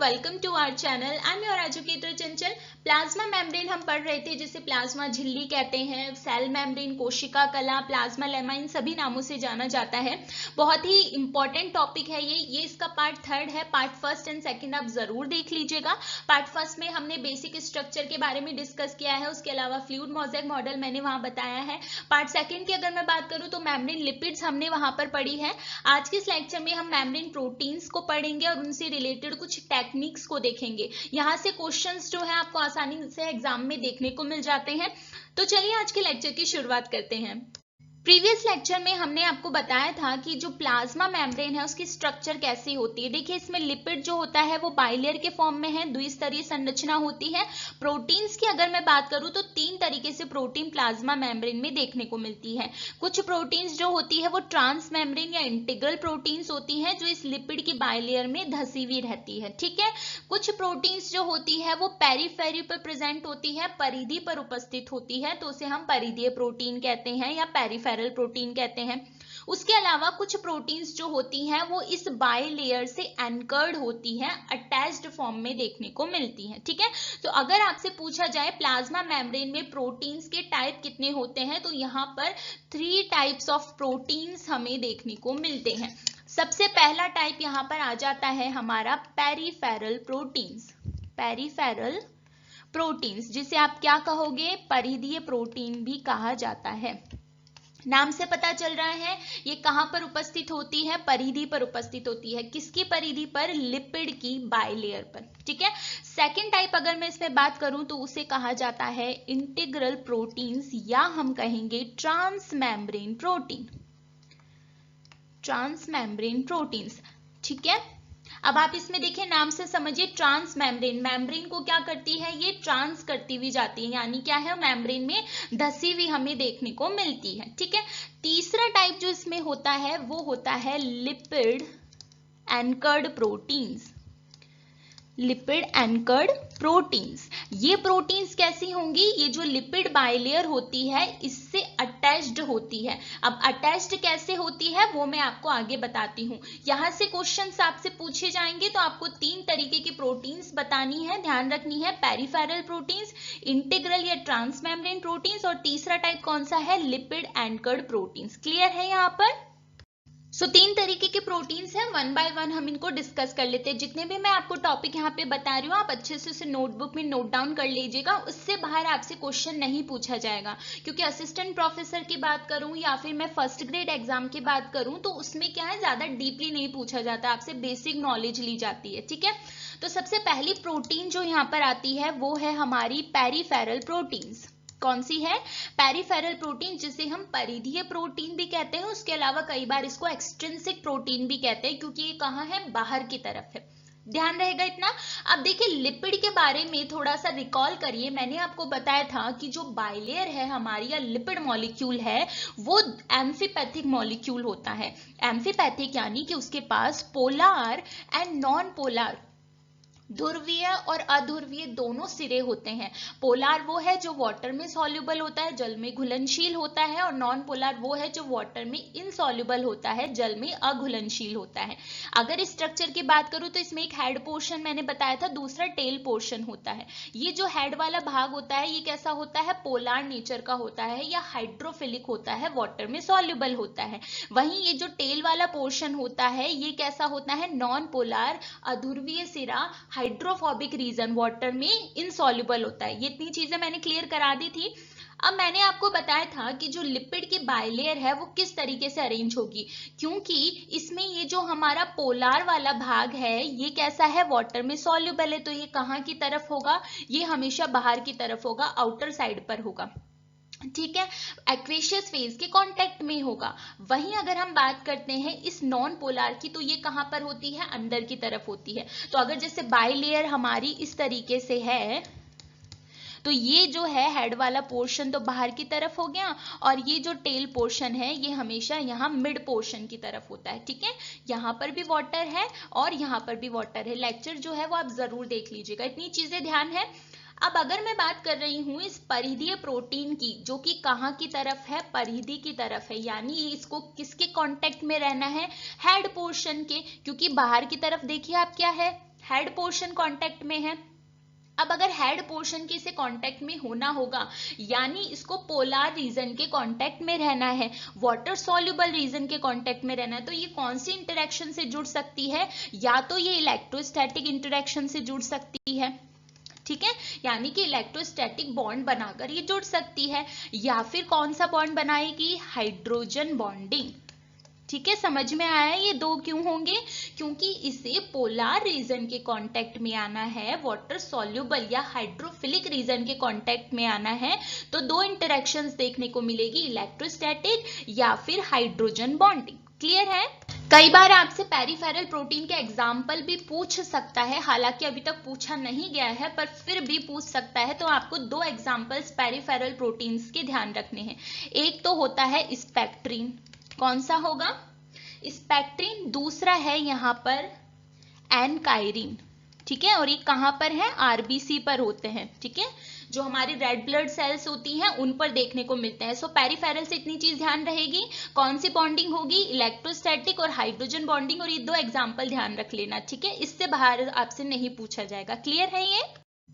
Welcome to our channel. I am your educator Chanchal. Plasma membrane हम पढ़ रहे थे, जिसे प्लाज्मा झिल्ली कहते हैं, सेल मेम्ब्रेन, कोशिका कला, प्लाज्मा लेमा, इन सभी नामों से जाना जाता है। बहुत ही इंपॉर्टेंट टॉपिक है ये इसका पार्ट 3 है। पार्ट 1 एंड 2 आप जरूर देख लीजिएगा। पार्ट 1 में हमने बेसिक स्ट्रक्चर के बारे में डिस्कस किया है, उसके अलावा फ्लूइड मोज़ेक मॉडल मैंने वहां बताया है। पार्ट 2 की अगर मैं बात करूं तो मेम्ब्रेन लिपिड्स हमने वहां पर पढ़ी है। आज के इस लेक्चर में हम मेम्ब्रेन प्रोटीन्स को पढ़ेंगे और उनसे रिलेटेड कुछ टेक्निक्स को देखेंगे। यहाँ से क्वेश्चंस जो है आपको आसानी से एग्जाम में देखने को मिल जाते हैं। तो चलिए आज के लेक्चर की शुरुआत करते हैं। प्रीवियस लेक्चर में हमने आपको बताया था कि जो प्लाज्मा मेम्ब्रेन है उसकी स्ट्रक्चर कैसी होती है। देखिए, इसमें लिपिड जो होता है वो बाइलेयर के फॉर्म में है, द्विस्तरीय संरचना होती है। प्रोटीन्स की अगर मैं बात करूं तो 3 तरीके से प्रोटीन प्लाज्मा मेम्ब्रेन में देखने को मिलती है। कुछ प्रोटीन्स जो होती है वो ट्रांस मेम्ब्रेन या इंटीग्रल प्रोटीन्स होती है, जो इस लिपिड की बाइलेयर में धसी हुई रहती है। ठीक है। कुछ प्रोटीन्स जो होती है वो पेरीफेरी पर प्रेजेंट होती है, परिधि पर उपस्थित होती है, तो उसे हम परिधीय प्रोटीन कहते हैं या पेरीफेरल प्रोटीन कहते हैं। उसके अलावा कुछ प्रोटीन्स जो होती हैं वो इस बाइलेयर से एंकर्ड होती हैं, अटैच्ड फॉर्म में देखने को मिलती हैं। ठीक है। तो अगर आपसे पूछा जाए प्लाज्मा मेम्ब्रेन में प्रोटीन्स के टाइप कितने होते हैं, तो यहाँ पर 3 टाइप्स ऑफ प्रोटीन्स हमें देखने को मिलते हैं। सबसे पहला टाइप यहाँ पर आ जाता है हमारा पेरीफेरल प्रोटीन्स। पेरीफेरल प्रोटीन्स जिसे आप क्या कहोगे, परिधीय प्रोटीन भी कहा जाता है। नाम से पता चल रहा है ये कहां पर उपस्थित होती है, परिधि पर उपस्थित होती है। किसकी परिधि पर, लिपिड की बाइलेयर पर। ठीक है। सेकंड टाइप अगर मैं इसमें बात करूं तो उसे कहा जाता है इंटीग्रल प्रोटीन्स, या हम कहेंगे transmembrane protein. Transmembrane proteins. ठीक है। अब आप इसमें देखिए, नाम से समझिए, ट्रांस मेम्ब्रेन, मेम्ब्रेन को क्या करती है, ये ट्रांस करती हुई जाती है, यानी क्या है, मेम्ब्रेन में धसी हुई हमें देखने को मिलती है। ठीक है। तीसरा टाइप जो इसमें होता है वो होता है lipid anchored proteins. Lipid anchored proteins. ये प्रोटीन्स कैसी होंगी, ये जो लिपिड बाइलेयर होती है इससे अटैच्ड होती है। अब अटैच्ड कैसे होती है वो मैं आपको आगे बताती हूँ। यहाँ से क्वेश्चंस आपसे पूछे जाएंगे, तो आपको 3 तरीके की प्रोटीन्स बतानी है, ध्यान रखनी है। पेरीफेरल प्रोटीन्स, इंटीग्रल या ट्रांस मेम्ब्रेन प्रोटीन्स, और तीसरा टाइप कौन सा है, लिपिड एंकर्ड प्रोटीन्स। क्लियर है यहाँ पर? सो 3 तरीके के प्रोटीन्स हैं, 1 बाय 1 हम इनको डिस्कस कर लेते हैं। जितने भी मैं आपको टॉपिक यहाँ पे बता रही हूँ आप अच्छे से उसे नोटबुक में नोट डाउन कर लीजिएगा। उससे बाहर आपसे क्वेश्चन नहीं पूछा जाएगा, क्योंकि असिस्टेंट प्रोफेसर की बात करूँ या फिर मैं फर्स्ट ग्रेड एग्जाम की बात करूँ तो उसमें क्या है, ज्यादा डीपली नहीं पूछा जाता, आपसे बेसिक नॉलेज ली जाती है। ठीक है। तो सबसे पहली प्रोटीन जो यहाँ पर आती है वो है हमारी पेरीफेरल प्रोटीन्स। कौन सी है, पेरीफेरल प्रोटीन, जिसे हम परिधीय प्रोटीन भी कहते हैं। उसके अलावा कई बार इसको एक्सट्रिंसिक प्रोटीन भी कहते हैं, क्योंकि ये कहाँ है, बाहर की तरफ है। ध्यान रहेगा इतना। अब देखिए, लिपिड के बारे में थोड़ा सा रिकॉल करिए। मैंने आपको बताया था कि जो बाइलेयर है हमारी, या लिपिड मॉलिक्यूल है, वो एम्फीपैथिक मॉलिक्यूल होता है। एम्फीपैथिक यानी कि उसके पास पोलार एंड नॉन पोलार, ध्रुवीय और अध्रुवीय दोनों सिरे होते हैं। पोलार वो है जो वाटर में सॉल्युबल होता है, जल में घुलनशील होता है, और नॉन पोलार वो है जो वाटर में इनसॉल्युबल होता है, जल में अघुलनशील होता है। अगर इस स्ट्रक्चर की बात करूं तो इसमें एक हेड पोर्शन मैंने बताया था, दूसरा टेल पोर्शन होता है। ये जो हेड वाला भाग होता है ये कैसा होता है, पोलार नेचर का होता है या हाइड्रोफिलिक होता है, वाटर में सॉल्युबल होता है। वहीं ये जो टेल वाला पोर्शन होता है ये कैसा होता है, नॉन पोलार, अध्रुवीय सिरा, हाइड्रोफोबिक रीजन, वाटर में इनसॉल्युबल होता है। ये इतनी चीजें मैंने क्लियर करा दी थी। अब मैंने आपको बताया था कि जो लिपिड की बाइलेयर है वो किस तरीके से अरेंज होगी, क्योंकि इसमें ये जो हमारा पोलार वाला भाग है ये कैसा है, वाटर में सॉल्युबल है, तो ये कहाँ की तरफ होगा, ये हमेशा बाहर की तरफ होगा, आउटर साइड पर होगा। ठीक है, एक्वेशियस फेज के कांटेक्ट में होगा। वहीं अगर हम बात करते हैं इस नॉन पोलार की, तो ये कहां पर होती है, अंदर की तरफ होती है। तो अगर जैसे बाइलेयर हमारी इस तरीके से है, तो ये जो है हेड वाला पोर्शन तो बाहर की तरफ हो गया, और ये जो टेल पोर्शन है ये हमेशा यहाँ मिड पोर्शन की तरफ होता है। ठीक है। यहाँ पर भी वाटर है और यहाँ पर भी वाटर है। लेक्चर जो है वो आप जरूर देख लीजिएगा, इतनी चीजें ध्यान है। अब अगर मैं बात कर रही हूं इस परिधीय प्रोटीन की, जो कि कहाँ की तरफ है, परिधि की तरफ है, यानी इसको किसके कांटेक्ट में रहना है, हेड पोर्शन के, क्योंकि बाहर की तरफ देखिए आप क्या है, हेड पोर्शन कांटेक्ट में है। अब अगर हेड पोर्शन के से कांटेक्ट में होना होगा यानी इसको पोलर रीजन के कांटेक्ट में रहना है, वाटर सॉल्युबल रीजन के कांटेक्ट में रहना है, तो ये कौन सी इंटरेक्शन से जुड़ सकती है? या तो ये इलेक्ट्रोस्टैटिक इंटरेक्शन से जुड़ सकती है, ठीक है, यानी कि इलेक्ट्रोस्टैटिक बॉन्ड बनाकर ये जुड़ सकती है, या फिर कौन सा बॉन्ड बनाएगी? Hydrogen bonding. ठीक है, समझ में आया? ये दो क्यों होंगे? क्योंकि इसे पोलर रीजन के कांटेक्ट में आना है, वाटर सॉल्युबल या हाइड्रोफिलिक रीजन के कांटेक्ट में आना है, तो दो इंटरेक्शंस देखने को मिलेगी, इलेक्ट्रोस्टैटिक या फिर हाइड्रोजन बॉन्डिंग। क्लियर है? कई बार आपसे पेरिफेरल प्रोटीन के एग्जाम्पल भी पूछ सकता है, हालांकि अभी तक पूछा नहीं गया है पर फिर भी पूछ सकता है, तो आपको दो एग्जाम्पल्स पेरिफेरल प्रोटीन्स के ध्यान रखने हैं। एक तो होता है स्पेक्ट्रीन, कौन सा होगा? स्पेक्ट्रीन। दूसरा है यहाँ पर एनकाइरिन, ठीक है, और ये कहाँ पर है? आरबीसी पर होते हैं, ठीक है, जो हमारी रेड ब्लड सेल्स होती हैं उन पर देखने को मिलते हैं। सो पेरिफेरल से इतनी चीज ध्यान रहेगी, कौन सी बॉन्डिंग होगी? इलेक्ट्रोस्टैटिक और हाइड्रोजन बॉन्डिंग, और ये दो एग्जाम्पल ध्यान रख लेना, ठीक है, इससे बाहर आपसे नहीं पूछा जाएगा। क्लियर है ये?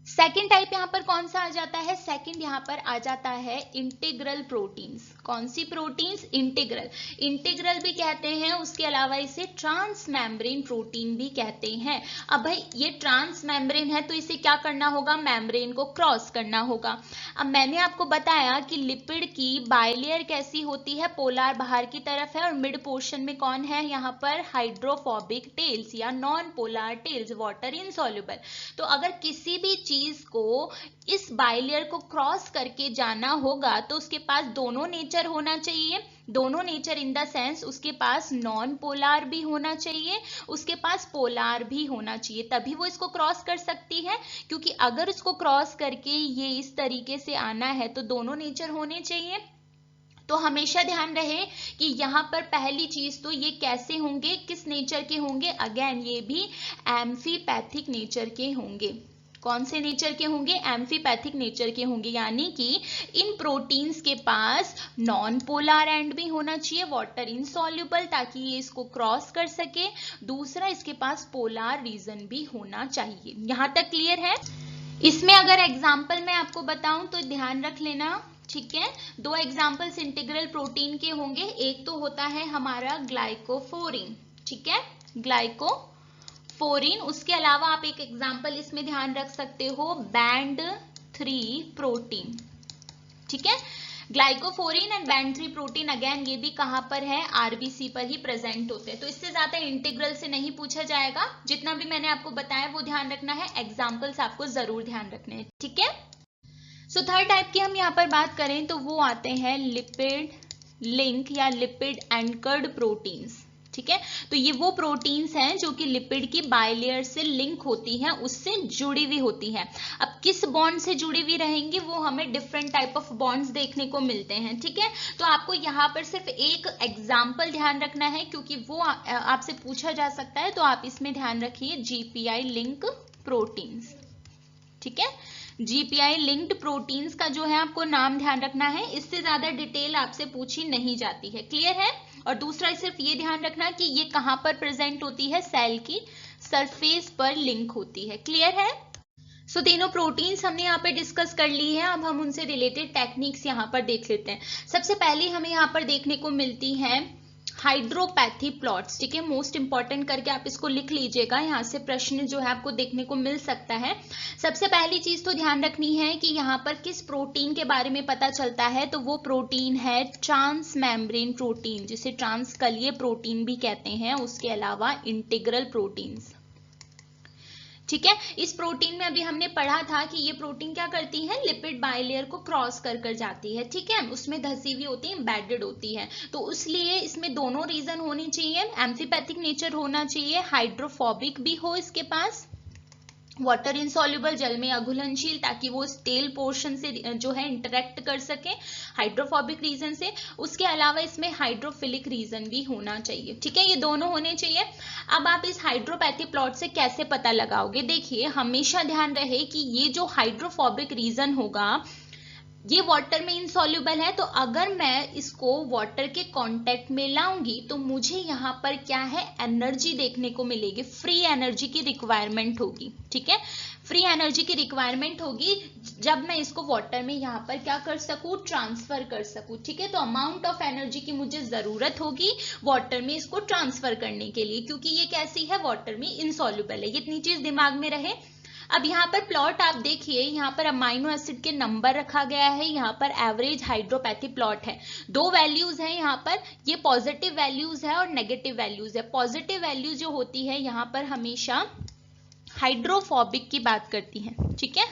सेकेंड टाइप यहाँ पर कौन सा आ जाता है? सेकेंड यहाँ पर आ जाता है इंटीग्रल प्रोटीन्स। कौन सी प्रोटीन्स? इंटीग्रल। इंटीग्रल भी कहते हैं, उसके अलावा इसे ट्रांस मेम्ब्रेन प्रोटीन भी कहते हैं। अब भाई ये ट्रांस मेम्ब्रेन है तो इसे क्या करना होगा? मेम्ब्रेन को क्रॉस करना होगा। अब मैंने आपको बताया कि लिपिड की बाइलेयर कैसी होती है? पोलर बाहर की तरफ है, और मिड पोर्शन में कौन है? यहाँ पर हाइड्रोफोबिक टेल्स या non polar tails, water insoluble. तो अगर किसी भी चीज को इस बाइलेयर को क्रॉस करके जाना होगा तो उसके पास दोनों नेचर होना चाहिए। दोनों नेचर इन द सेंस उसके पास नॉन पोलर भी होना चाहिए, उसके पास पोलर भी होना चाहिए, तभी वो इसको क्रॉस कर सकती है। क्योंकि अगर उसको क्रॉस करके ये इस तरीके से आना है तो दोनों नेचर होने चाहिए। तो हमेशा ध्यान रहे कि यहाँ पर पहली चीज तो ये कैसे होंगे, किस नेचर के होंगे? अगेन ये भी एम्फीपैथिक नेचर के होंगे। कौन से नेचर के होंगे? एम्फीपैथिक नेचर के होंगे, यानी कि इन प्रोटीन्स के पास नॉन पोलर एंड भी होना चाहिए, वाटर इनसॉल्युबल, ताकि ये इसको क्रॉस कर सके। दूसरा, इसके पास पोलर रीजन भी होना चाहिए। यहां तक क्लियर है? इसमें अगर एग्जाम्पल मैं आपको बताऊं तो ध्यान रख लेना, ठीक है। दो एग्जाम्पल्स इंटीग्रल प्रोटीन के होंगे, एक तो होता है हमारा ग्लाइकोफोरिन, ठीक है, ग्लाइकोफोरिन। उसके अलावा आप एक एग्जाम्पल इसमें ध्यान रख सकते हो, बैंड 3 प्रोटीन, ठीक है। ग्लाइकोफोरिन एंड बैंड 3 प्रोटीन, अगेन ये भी कहां पर है? आरबीसी पर ही प्रेजेंट होते हैं। तो इससे ज्यादा इंटीग्रल से नहीं पूछा जाएगा, जितना भी मैंने आपको बताया वो ध्यान रखना है, एग्जाम्पल्स आपको जरूर ध्यान रखने हैं, ठीक है। सो थर्ड टाइप की हम यहाँ पर बात करें तो वो आते हैं लिपिड लिंक या लिपिड एंकर्ड प्रोटीन्स, ठीक है। तो ये वो प्रोटीन्स हैं जो कि लिपिड की बाइलेयर से लिंक होती हैं, उससे जुड़ी हुई होती है। अब किस बॉन्ड से जुड़ी हुई रहेंगी वो हमें डिफरेंट टाइप ऑफ बॉन्ड्स देखने को मिलते हैं, ठीक है। तो आपको यहाँ पर सिर्फ एक एग्जाम्पल ध्यान रखना है क्योंकि वो आपसे पूछा जा सकता है, तो आप इसमें ध्यान रखिए जीपीआई लिंक प्रोटीन्स, ठीक है। जीपीआई लिंक्ड प्रोटीन्स का जो है आपको नाम ध्यान रखना है, इससे ज्यादा डिटेल आपसे पूछी नहीं जाती है, क्लियर है। और दूसरा सिर्फ ये ध्यान रखना कि ये कहां पर प्रेजेंट होती है? सेल की सरफेस पर लिंक होती है, क्लियर है। सो तीनों प्रोटीन्स हमने यहाँ पर डिस्कस कर ली है, अब हम उनसे रिलेटेड टेक्निक्स यहाँ पर देख लेते हैं। सबसे पहले हमें यहाँ पर देखने को मिलती है हाइड्रोपैथी प्लॉट्स, ठीक है, मोस्ट इंपॉर्टेंट करके आप इसको लिख लीजिएगा, यहाँ से प्रश्न जो है आपको देखने को मिल सकता है। सबसे पहली चीज तो ध्यान रखनी है कि यहाँ पर किस प्रोटीन के बारे में पता चलता है, तो वो प्रोटीन है ट्रांस मेम्ब्रेन प्रोटीन, जिसे ट्रांसकलीय प्रोटीन भी कहते हैं, उसके अलावा इंटीग्रल प्रोटीन्स, ठीक है। इस प्रोटीन में अभी हमने पढ़ा था कि ये प्रोटीन क्या करती है? लिपिड बाइलेयर को क्रॉस कर जाती है, ठीक है, उसमें धसी हुई होती है, एम्बेडेड होती है, तो इसलिए इसमें दोनों रीजन होनी चाहिए, एम्फीपैथिक नेचर होना चाहिए, हाइड्रोफोबिक भी हो इसके पास, वाटर इनसॉल्युबल जल में अघुलनशील, ताकि वो टेल पोर्शन से जो है इंटरेक्ट कर सके हाइड्रोफोबिक रीजन से। उसके अलावा इसमें हाइड्रोफिलिक रीजन भी होना चाहिए, ठीक है, ये दोनों होने चाहिए। अब आप इस हाइड्रोपैथी प्लॉट से कैसे पता लगाओगे? देखिए, हमेशा ध्यान रहे कि ये जो हाइड्रोफोबिक रीजन होगा ये वाटर में इनसॉल्युबल है, तो अगर मैं इसको वाटर के कांटेक्ट में लाऊंगी तो मुझे यहाँ पर क्या है, एनर्जी देखने को मिलेगी, फ्री एनर्जी की रिक्वायरमेंट होगी। ठीक है, फ्री एनर्जी की रिक्वायरमेंट होगी जब मैं इसको वाटर में यहाँ पर क्या कर सकूं, ट्रांसफर कर सकूं। ठीक है, तो अमाउंट ऑफ एनर्जी की मुझे जरूरत होगी वाटर में इसको ट्रांसफर करने के लिए, क्योंकि ये कैसी है, वाटर में इनसॉल्युबल है। इतनी चीज दिमाग में रहे। अब यहाँ पर प्लॉट आप देखिए, यहाँ पर अमाइनो एसिड के नंबर रखा गया है, यहाँ पर एवरेज हाइड्रोपैथी प्लॉट है। दो वैल्यूज हैं यहाँ पर, ये पॉजिटिव वैल्यूज है और नेगेटिव वैल्यूज है। पॉजिटिव वैल्यूज जो होती है यहाँ पर हमेशा हाइड्रोफोबिक की बात करती है। ठीक है,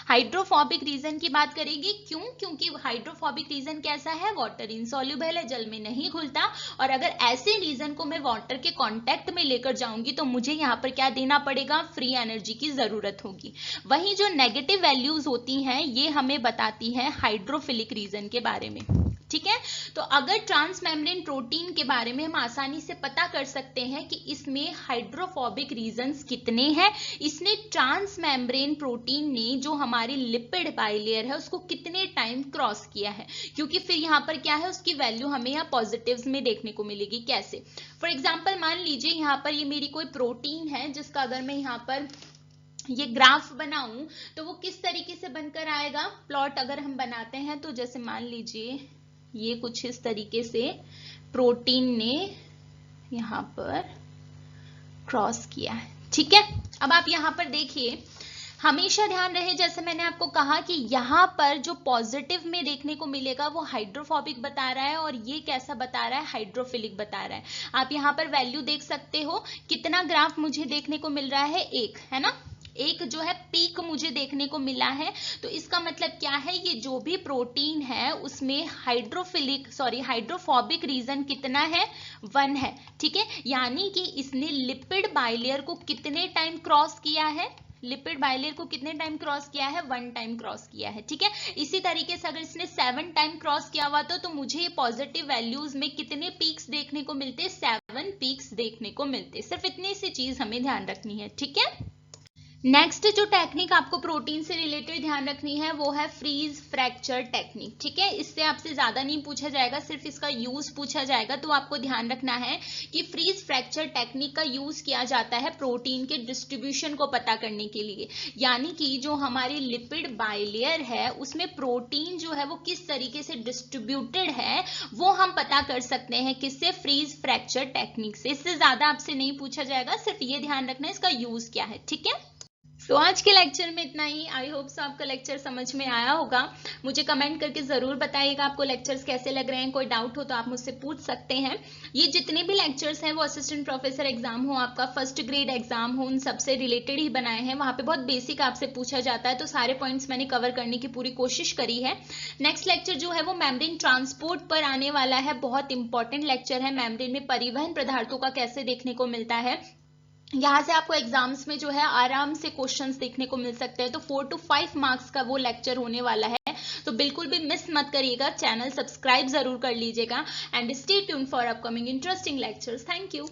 हाइड्रोफोबिक रीजन की बात करेगी। क्यों? क्योंकि हाइड्रोफोबिक रीजन कैसा है, वाटर इनसॉल्युबल है, जल में नहीं घुलता। और अगर ऐसे रीजन को मैं वाटर के कांटेक्ट में लेकर जाऊंगी तो मुझे यहाँ पर क्या देना पड़ेगा, फ्री एनर्जी की जरूरत होगी। वहीं जो नेगेटिव वैल्यूज होती हैं ये हमें बताती हैं हाइड्रोफिलिक रीजन के बारे में। ठीक है, तो अगर ट्रांसमेम्ब्रेन प्रोटीन के बारे में हम आसानी से पता कर सकते हैं कि इसमें हाइड्रोफोबिक रीजन्स कितने हैं, इसने ट्रांसमेम्ब्रेन प्रोटीन ने जो हमारी लिपिड बाइलेयर है उसको कितने टाइम क्रॉस किया है, क्योंकि फिर यहाँ पर क्या है, उसकी वैल्यू हमें यहाँ पॉजिटिव्स में देखने को मिलेगी। कैसे? फॉर एग्जाम्पल मान लीजिए यहाँ पर ये मेरी कोई प्रोटीन है जिसका अगर मैं यहाँ पर ये ग्राफ बनाऊं तो वो किस तरीके से बनकर आएगा। प्लॉट अगर हम बनाते हैं तो जैसे मान लीजिए ये कुछ इस तरीके से प्रोटीन ने यहाँ पर क्रॉस किया है। ठीक है, अब आप यहाँ पर देखिए, हमेशा ध्यान रहे जैसे मैंने आपको कहा कि यहाँ पर जो पॉजिटिव में देखने को मिलेगा वो हाइड्रोफोबिक बता रहा है और ये कैसा बता रहा है, हाइड्रोफिलिक बता रहा है। आप यहाँ पर वैल्यू देख सकते हो, कितना ग्राफ मुझे देखने को मिल रहा है, एक है ना, एक जो है पीक मुझे देखने को मिला है। तो इसका मतलब क्या है, ये जो भी प्रोटीन है उसमें हाइड्रोफोबिक रीजन कितना है, 1 है। ठीक है, यानी कि इसने लिपिड बाइलेयर को कितने टाइम क्रॉस किया है, लिपिड बाइलेयर को कितने टाइम क्रॉस किया है, 1 टाइम क्रॉस किया है। ठीक है, इसी तरीके से अगर इसने 7 टाइम क्रॉस किया हुआ तो मुझे पॉजिटिव वैल्यूज में कितने पीक्स देखने को मिलते, 7 पीक्स देखने को मिलते। सिर्फ इतनी सी चीज हमें ध्यान रखनी है। ठीक है, नेक्स्ट जो टेक्निक आपको प्रोटीन से रिलेटेड ध्यान रखनी है वो है फ्रीज फ्रैक्चर टेक्निक। ठीक है, इससे आपसे ज्यादा नहीं पूछा जाएगा, सिर्फ इसका यूज पूछा जाएगा। तो आपको ध्यान रखना है कि फ्रीज फ्रैक्चर टेक्निक का यूज किया जाता है प्रोटीन के डिस्ट्रीब्यूशन को पता करने के लिए, यानी कि जो हमारी लिपिड बाइलेयर है उसमें प्रोटीन जो है वो किस तरीके से डिस्ट्रीब्यूटेड है वो हम पता कर सकते हैं, किससे, फ्रीज फ्रैक्चर टेक्निक से। इससे ज्यादा आपसे नहीं पूछा जाएगा, सिर्फ ये ध्यान रखना है इसका यूज क्या है। ठीक है, तो आज के लेक्चर में इतना ही। आई होप सो आपका लेक्चर समझ में आया होगा। मुझे कमेंट करके जरूर बताइएगा आपको लेक्चर्स कैसे लग रहे हैं। कोई डाउट हो तो आप मुझसे पूछ सकते हैं। ये जितने भी लेक्चर्स हैं वो असिस्टेंट प्रोफेसर एग्जाम हो, आपका फर्स्ट ग्रेड एग्जाम हो, उन सबसे रिलेटेड ही बनाए हैं। वहां पे बहुत बेसिक आपसे पूछा जाता है, तो सारे पॉइंट्स मैंने कवर करने की पूरी कोशिश करी है। नेक्स्ट लेक्चर जो है वो मेम्ब्रेन ट्रांसपोर्ट पर आने वाला है। बहुत इंपॉर्टेंट लेक्चर है। मेम्ब्रेन में परिवहन पदार्थों का कैसे देखने को मिलता है, यहाँ से आपको एग्जाम्स में जो है आराम से क्वेश्चंस देखने को मिल सकते हैं। तो 4 to 5 मार्क्स का वो लेक्चर होने वाला है, तो बिल्कुल भी मिस मत करिएगा। चैनल सब्सक्राइब जरूर कर लीजिएगा and stay tuned for upcoming interesting lectures. Thank you.